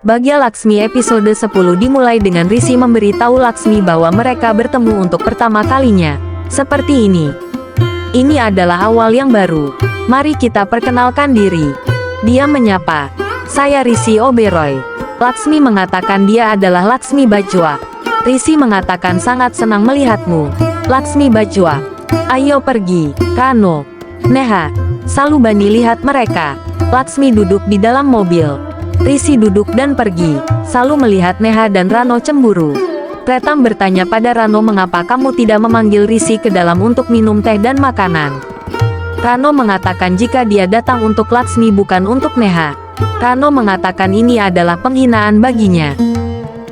Bagya Laksmi episode 10 dimulai dengan Rishi memberitahu Laksmi bahwa mereka bertemu untuk pertama kalinya. Seperti ini. Ini adalah awal yang baru. Mari kita perkenalkan diri. Dia menyapa. Saya Rishi Oberoi. Laksmi mengatakan dia adalah Laksmi Bajwa. Rishi mengatakan sangat senang melihatmu. Laksmi Bajwa. Ayo pergi. Rano. Neha. Salubani lihat mereka. Laksmi duduk di dalam mobil. Rishi duduk dan pergi. Salu melihat Neha dan Rano cemburu. Pretam bertanya pada Rano mengapa kamu tidak memanggil Rishi ke dalam untuk minum teh dan makanan. Rano mengatakan jika dia datang untuk Laksmi bukan untuk Neha. Rano mengatakan ini adalah penghinaan baginya.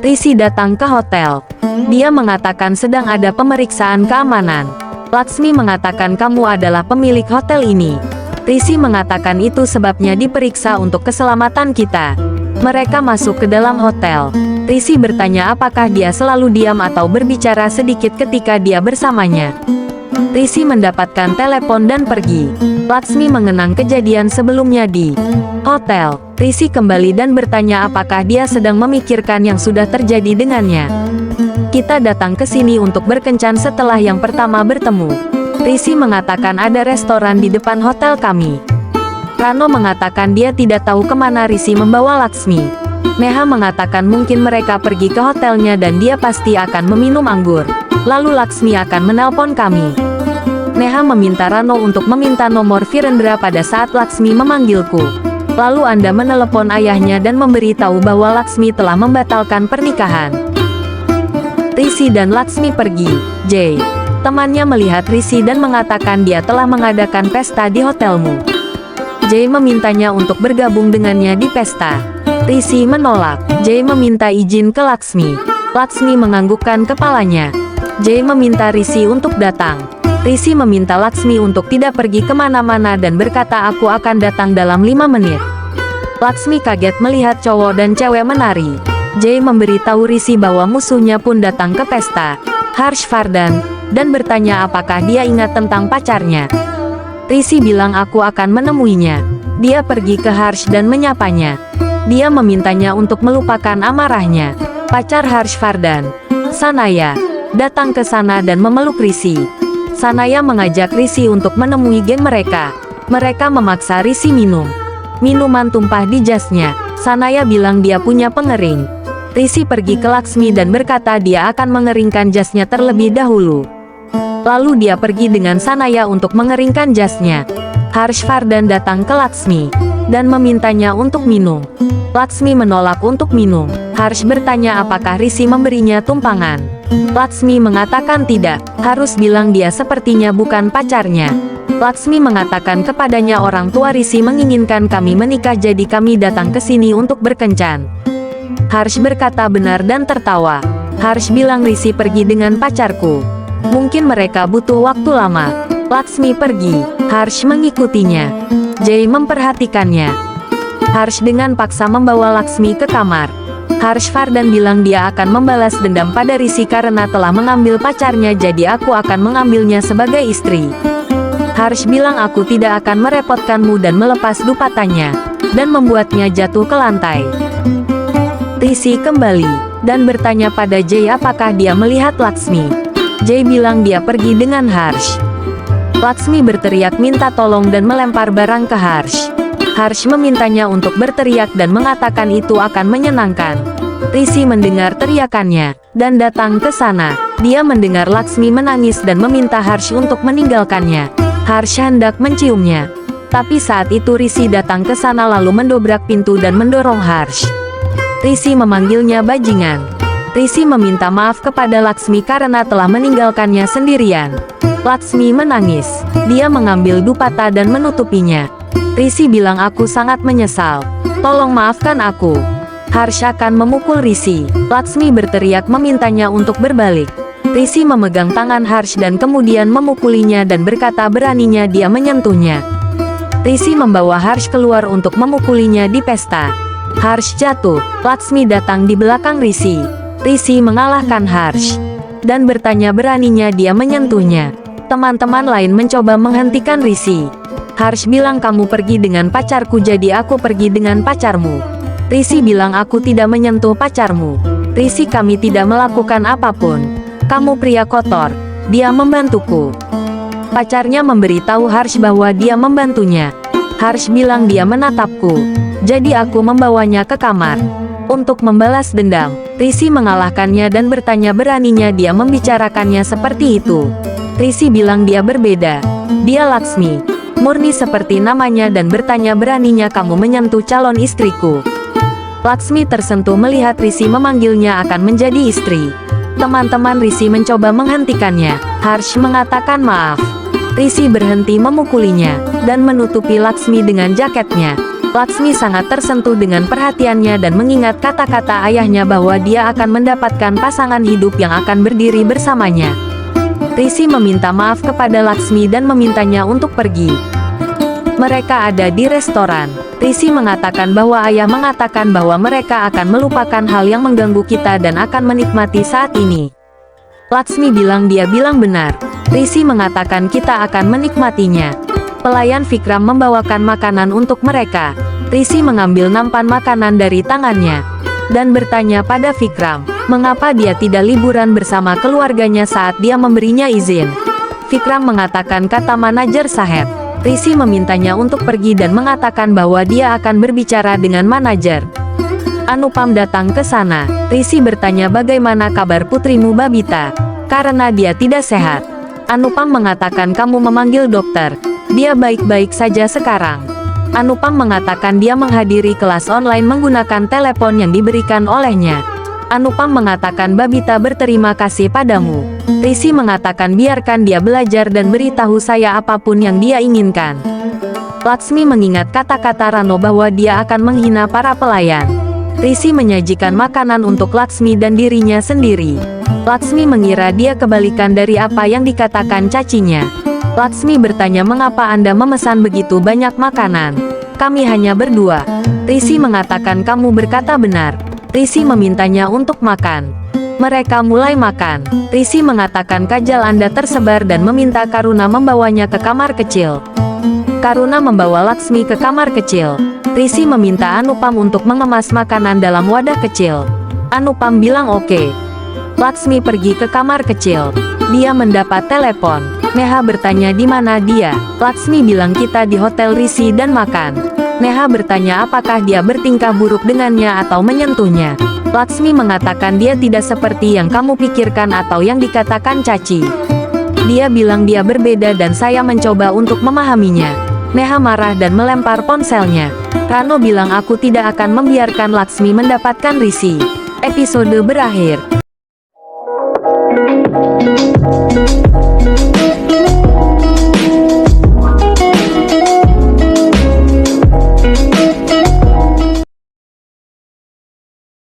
Rishi datang ke hotel. Dia mengatakan sedang ada pemeriksaan keamanan. Laksmi mengatakan kamu adalah pemilik hotel ini. Rishi mengatakan itu sebabnya diperiksa untuk keselamatan kita. Mereka masuk ke dalam hotel. Rishi bertanya apakah dia selalu diam atau berbicara sedikit ketika dia bersamanya. Rishi mendapatkan telepon dan pergi. Laksmi mengenang kejadian sebelumnya di hotel. Rishi kembali dan bertanya apakah dia sedang memikirkan yang sudah terjadi dengannya. Kita datang ke sini untuk berkencan setelah yang pertama bertemu. Rishi mengatakan ada restoran di depan hotel kami. Rano mengatakan dia tidak tahu kemana Rishi membawa Laksmi. Neha mengatakan mungkin mereka pergi ke hotelnya dan dia pasti akan meminum anggur. Lalu Laksmi akan menelpon kami. Neha meminta Rano untuk meminta nomor Virendra pada saat Laksmi memanggilku. Lalu Anda menelepon ayahnya dan memberitahu bahwa Laksmi telah membatalkan pernikahan. Rishi dan Laksmi pergi. Jay. Temannya melihat Rishi dan mengatakan dia telah mengadakan pesta di hotelmu. Jay memintanya untuk bergabung dengannya di pesta. Rishi menolak. Jay meminta izin ke Laksmi. Laksmi menganggukkan kepalanya. Jay meminta Rishi untuk datang. Rishi meminta Laksmi untuk tidak pergi kemana-mana dan berkata aku akan datang dalam 5 menit. Laksmi kaget melihat cowok dan cewek menari. Jay memberitahu Rishi bahwa musuhnya pun datang ke pesta. Harsh Vardhan. Dan bertanya apakah dia ingat tentang pacarnya. Rishi bilang aku akan menemuinya. Dia pergi ke Harsh dan menyapanya. Dia memintanya untuk melupakan amarahnya. Pacar Harsh Vardhan, Sanaya, datang ke sana dan memeluk Rishi. Sanaya mengajak Rishi untuk menemui geng mereka. Mereka memaksa Rishi minum. Minuman tumpah di jasnya. Sanaya bilang dia punya pengering. Rishi pergi ke Laksmi dan berkata dia akan mengeringkan jasnya terlebih dahulu. Lalu dia pergi dengan Sanaya untuk mengeringkan jasnya. Harsh Vardhan datang ke Laksmi dan memintanya untuk minum. Laksmi menolak untuk minum. Harsh bertanya apakah Rishi memberinya tumpangan. Laksmi mengatakan tidak. Harus bilang dia sepertinya bukan pacarnya. Laksmi mengatakan kepadanya orang tua Rishi menginginkan kami menikah jadi kami datang ke sini untuk berkencan. Harsh berkata benar dan tertawa. Harsh bilang Rishi pergi dengan pacarku. Mungkin mereka butuh waktu lama. Laksmi pergi. Harsh mengikutinya. Jay memperhatikannya. Harsh dengan paksa membawa Laksmi ke kamar. Harsh Vardhan bilang dia akan membalas dendam pada Rishi karena telah mengambil pacarnya jadi aku akan mengambilnya sebagai istri. Harsh bilang aku tidak akan merepotkanmu dan melepas dupatanya. Dan membuatnya jatuh ke lantai. Rishi kembali. Dan bertanya pada Jay apakah dia melihat Laksmi. Jay bilang dia pergi dengan Harsh. Laksmi berteriak minta tolong dan melempar barang ke Harsh. Harsh memintanya untuk berteriak dan mengatakan itu akan menyenangkan. Rishi mendengar teriakannya dan datang ke sana. Dia mendengar Laksmi menangis dan meminta Harsh untuk meninggalkannya. Harsh hendak menciumnya. Tapi saat itu Rishi datang ke sana lalu mendobrak pintu dan mendorong Harsh. Rishi memanggilnya bajingan. Rishi meminta maaf kepada Laksmi karena telah meninggalkannya sendirian. Laksmi menangis. Dia mengambil dupata dan menutupinya. Rishi bilang aku sangat menyesal. Tolong maafkan aku. Harsh akan memukul Rishi. Laksmi berteriak memintanya untuk berbalik. Rishi memegang tangan Harsh dan kemudian memukulinya dan berkata beraninya dia menyentuhnya. Rishi membawa Harsh keluar untuk memukulinya di pesta. Harsh jatuh. Laksmi datang di belakang Rishi. Rishi mengalahkan Harsh dan bertanya beraninya dia menyentuhnya. Teman-teman lain mencoba menghentikan Rishi. Harsh bilang kamu pergi dengan pacarku jadi aku pergi dengan pacarmu. Risi bilang aku tidak menyentuh pacarmu. Risi, kami tidak melakukan apapun. Kamu pria kotor. Dia membantuku. Pacarnya memberitahu Harsh bahwa dia membantunya. Harsh bilang dia menatapku. Jadi aku membawanya ke kamar. Untuk membalas dendam, Risi mengalahkannya dan bertanya beraninya dia membicarakannya seperti itu. Risi bilang dia berbeda. Dia Laksmi, murni seperti namanya, dan bertanya beraninya kamu menyentuh calon istriku. Laksmi tersentuh melihat Risi memanggilnya akan menjadi istri. Teman-teman Risi mencoba menghentikannya. Harsh mengatakan maaf. Risi berhenti memukulinya, dan menutupi Laksmi dengan jaketnya. Laksmi sangat tersentuh dengan perhatiannya dan mengingat kata-kata ayahnya bahwa dia akan mendapatkan pasangan hidup yang akan berdiri bersamanya. Risi meminta maaf kepada Laksmi dan memintanya untuk pergi. Mereka ada di restoran. Risi mengatakan bahwa ayah mengatakan bahwa mereka akan melupakan hal yang mengganggu kita dan akan menikmati saat ini. Laksmi bilang dia bilang benar. Risi mengatakan kita akan menikmatinya. Pelayan Vikram membawakan makanan untuk mereka. Risi mengambil nampan makanan dari tangannya dan bertanya pada Vikram, mengapa dia tidak liburan bersama keluarganya saat dia memberinya izin. Vikram mengatakan kata manajer Saheb. Risi memintanya untuk pergi dan mengatakan bahwa dia akan berbicara dengan manajer. Anupam datang ke sana. Risi bertanya bagaimana kabar putrimu Babita, karena dia tidak sehat. Anupam mengatakan kamu memanggil dokter. Dia baik-baik saja sekarang. Anupam mengatakan dia menghadiri kelas online menggunakan telepon yang diberikan olehnya. Anupam mengatakan Babita berterima kasih padamu. Risi mengatakan biarkan dia belajar dan beritahu saya apapun yang dia inginkan. Laksmi mengingat kata-kata Rano bahwa dia akan menghina para pelayan. Risi menyajikan makanan untuk Laksmi dan dirinya sendiri. Laksmi mengira dia kebalikan dari apa yang dikatakan cacinya. Laksmi bertanya mengapa Anda memesan begitu banyak makanan. Kami hanya berdua. Risi mengatakan kamu berkata benar. Risi memintanya untuk makan. Mereka mulai makan. Risi mengatakan kajal Anda tersebar dan meminta Karuna membawanya ke kamar kecil. Karuna membawa Laksmi ke kamar kecil. Risi meminta Anupam untuk mengemas makanan dalam wadah kecil. Anupam bilang oke. Laksmi pergi ke kamar kecil. Dia mendapat telepon. Neha bertanya di mana dia. Laksmi bilang kita di hotel Risi dan makan. Neha bertanya apakah dia bertingkah buruk dengannya atau menyentuhnya. Laksmi mengatakan dia tidak seperti yang kamu pikirkan atau yang dikatakan Caci. Dia bilang dia berbeda dan saya mencoba untuk memahaminya. Neha marah dan melempar ponselnya. Rano bilang aku tidak akan membiarkan Laksmi mendapatkan Risi. Episode berakhir.